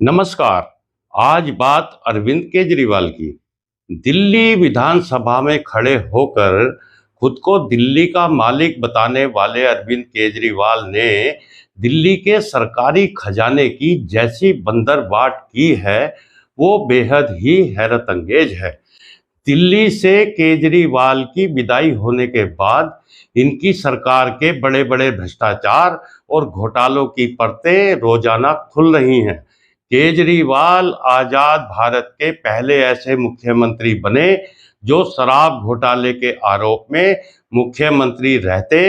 नमस्कार। आज बात अरविंद केजरीवाल की। दिल्ली विधानसभा में खड़े होकर खुद को दिल्ली का मालिक बताने वाले अरविंद केजरीवाल ने दिल्ली के सरकारी खजाने की जैसी बंदरबाट की है, वो बेहद ही हैरत अंगेज है। दिल्ली से केजरीवाल की विदाई होने के बाद इनकी सरकार के बड़े बड़े भ्रष्टाचार और घोटालों की परतें रोजाना खुल रही हैं। केजरीवाल आजाद भारत के पहले ऐसे मुख्यमंत्री बने जो शराब घोटाले के आरोप में मुख्यमंत्री रहते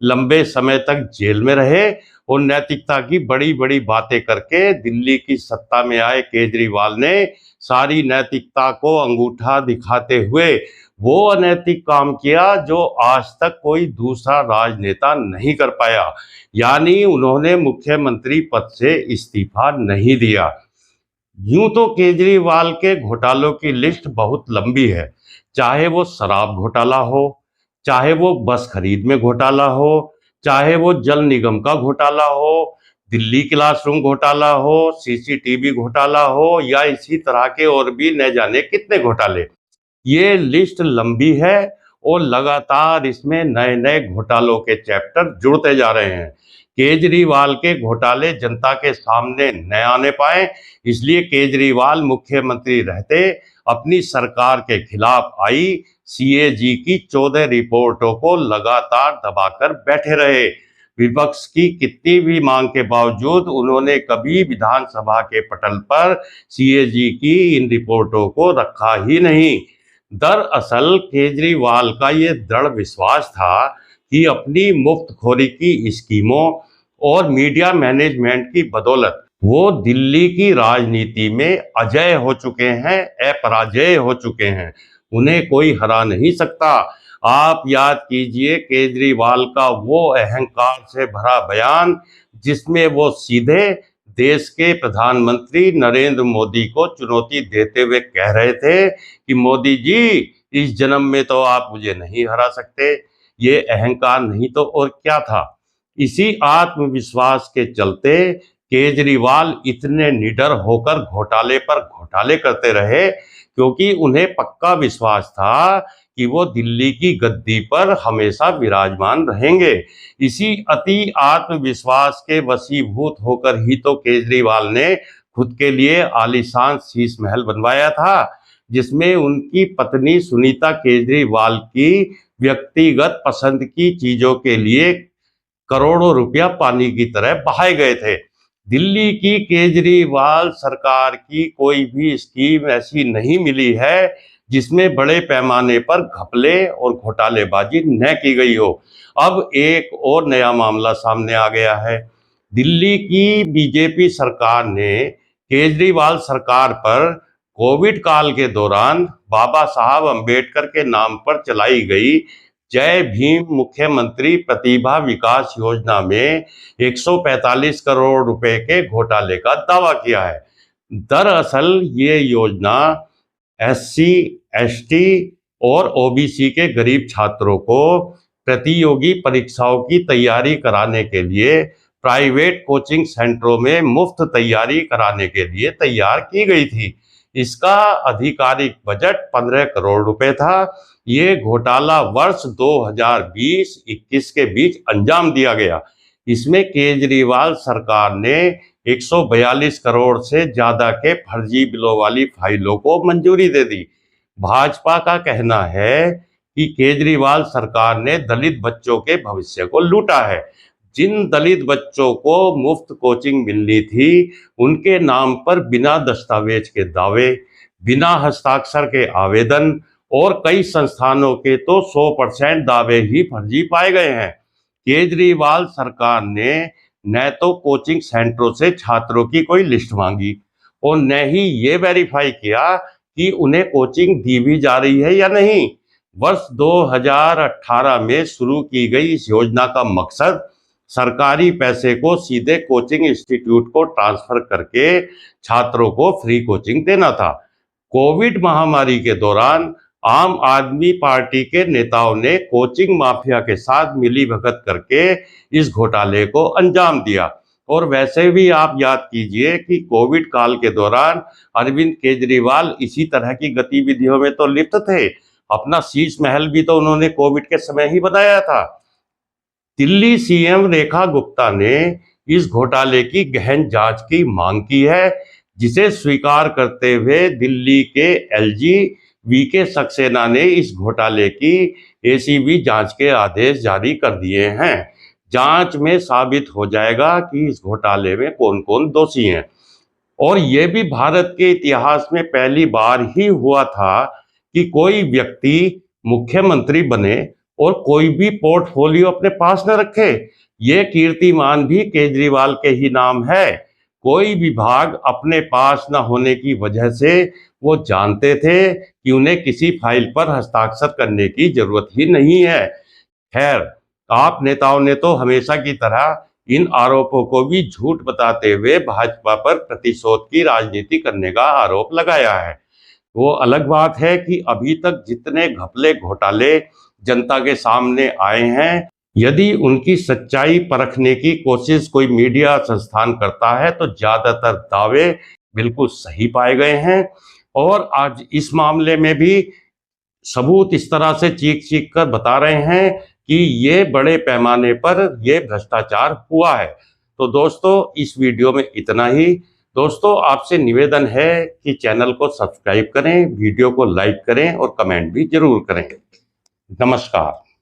लंबे समय तक जेल में रहे और नैतिकता की बड़ी बड़ी बातें करके दिल्ली की सत्ता में आए केजरीवाल ने सारी नैतिकता को अंगूठा दिखाते हुए वो अनैतिक काम किया जो आज तक कोई दूसरा राजनेता नहीं कर पाया। यानी उन्होंने मुख्यमंत्री पद से इस्तीफा नहीं दिया। यूं तो केजरीवाल के घोटालों की लिस्ट बहुत लंबी है, चाहे वो शराब घोटाला हो, चाहे वो बस खरीद में घोटाला हो, चाहे वो जल निगम का घोटाला हो, दिल्ली क्लासरूम घोटाला हो, सीसीटीवी घोटाला हो या इसी तरह के और भी न जाने कितने घोटाले। ये लिस्ट लंबी है और लगातार इसमें नए नए घोटालों के चैप्टर जुड़ते जा रहे हैं। केजरीवाल के घोटाले जनता के सामने न आने पाए, इसलिए केजरीवाल मुख्यमंत्री रहते अपनी सरकार के खिलाफ आई सीएजी की 14 रिपोर्टों को लगातार दबाकर बैठे रहे। विपक्ष की कितनी भी मांग के बावजूद उन्होंने कभी विधानसभा के पटल पर सीएजी की इन रिपोर्टों को रखा ही नहीं। दरअसल केजरीवाल का ये दृढ़ विश्वास था कि अपनी मुफ्तखोरी की स्कीमों और मीडिया मैनेजमेंट की बदौलत वो दिल्ली की राजनीति में अजय हो चुके हैं, अपराजय हो चुके हैं। उन्हें कोई हरा नहीं सकता। आप याद कीजिए केजरीवाल का वो अहंकार से भरा बयान जिसमें वो सीधे देश के प्रधानमंत्री नरेंद्र मोदी को चुनौती देते हुए कह रहे थे कि मोदी जी, इस जन्म में तो आप मुझे नहीं हरा सकते। ये अहंकार नहीं तो और क्या था। इसी आत्मविश्वास के चलते केजरीवाल इतने निडर होकर घोटाले पर घोटाले करते रहे, क्योंकि उन्हें पक्का विश्वास था कि वो दिल्ली की गद्दी पर हमेशा विराजमान रहेंगे। इसी अति आत्मविश्वास के वशीभूत होकर ही तो केजरीवाल ने खुद के लिए आलीशान शीश महल बनवाया था, जिसमें उनकी पत्नी सुनीता केजरीवाल की व्यक्तिगत पसंद की चीजों के लिए करोड़ों रुपया पानी की तरह बहाए गए थे। दिल्ली की केजरीवाल सरकार की कोई भी स्कीम ऐसी नहीं मिली है जिसमें बड़े पैमाने पर घपले और घोटालेबाजी न की गई हो। अब एक और नया मामला सामने आ गया है। दिल्ली की बीजेपी सरकार ने केजरीवाल सरकार पर कोविड काल के दौरान बाबा साहब अंबेडकर के नाम पर चलाई गई जय भीम मुख्यमंत्री प्रतिभा विकास योजना में 145 करोड़ रुपए के घोटाले का दावा किया है। दरअसल ये योजना एससी, एसटी और ओबीसी के गरीब छात्रों को प्रतियोगी परीक्षाओं की तैयारी कराने के लिए प्राइवेट कोचिंग सेंटरों में मुफ्त तैयारी कराने के लिए तैयार की गई थी। इसका आधिकारिक बजट 15 करोड़ रुपए था। ये घोटाला वर्ष 2020-21 के बीच अंजाम दिया गया। इसमें केजरीवाल सरकार ने 142 करोड़ से ज्यादा के फर्जी बिलों वाली फाइलों को मंजूरी दे दी। भाजपा का कहना है कि केजरीवाल सरकार ने दलित बच्चों के भविष्य को लूटा है। जिन दलित बच्चों को मुफ्त कोचिंग मिलनी थी, उनके नाम पर बिना दस्तावेज के दावे, बिना हस्ताक्षर के आवेदन और कई संस्थानों के तो 100% दावे ही फर्जी पाए गए हैं। केजरीवाल सरकार ने न तो कोचिंग सेंटरों से छात्रों की कोई लिस्ट मांगी और न ही ये वेरीफाई किया कि उन्हें कोचिंग दी भी जा रही है या नहीं। वर्ष 2018 में शुरू की गई इस योजना का मकसद सरकारी पैसे को सीधे कोचिंग इंस्टीट्यूट को ट्रांसफर करके छात्रों को फ्री कोचिंग देना था। कोविड महामारी के दौरान आम आदमी पार्टी के नेताओं ने कोचिंग माफिया के साथ मिलीभगत करके इस घोटाले को अंजाम दिया और वैसे भी आप याद कीजिए कि कोविड काल के दौरान अरविंद केजरीवाल इसी तरह की गतिविधियों में तो लिप्त थे। अपना शीश महल भी तो उन्होंने कोविड के समय ही बनाया था। दिल्ली सीएम रेखा गुप्ता ने इस घोटाले की गहन जांच की मांग की है, जिसे स्वीकार करते हुए दिल्ली के एलजी वीके सक्सेना ने इस घोटाले की एसीबी जांच के आदेश जारी कर दिए हैं। जांच में साबित हो जाएगा कि इस घोटाले में कौन कौन दोषी हैं। और ये भी भारत के इतिहास में पहली बार ही हुआ था कि कोई व्यक्ति मुख्यमंत्री बने और कोई भी पोर्टफोलियो अपने पास न रखे। ये कीर्तिमान भी केजरीवाल के ही नाम है। कोई विभाग अपने पास न होने की वजह से वो जानते थे कि उन्हें किसी फाइल पर हस्ताक्षर करने की जरूरत ही नहीं है। खैर, आप नेताओं ने तो हमेशा की तरह इन आरोपों को भी झूठ बताते हुए भाजपा पर प्रतिशोध की राजनीति करने का आरोप लगाया है। वो अलग बात है कि अभी तक जितने घपले घोटाले जनता के सामने आए हैं, यदि उनकी सच्चाई परखने की कोशिश कोई मीडिया संस्थान करता है तो ज्यादातर दावे बिल्कुल सही पाए गए हैं। और आज इस मामले में भी सबूत इस तरह से चीख चीख कर बता रहे हैं कि ये बड़े पैमाने पर ये भ्रष्टाचार हुआ है। तो दोस्तों, इस वीडियो में इतना ही। दोस्तों, आपसे निवेदन है कि चैनल को सब्सक्राइब करें, वीडियो को लाइक करें और कमेंट भी जरूर करें। नमस्कार।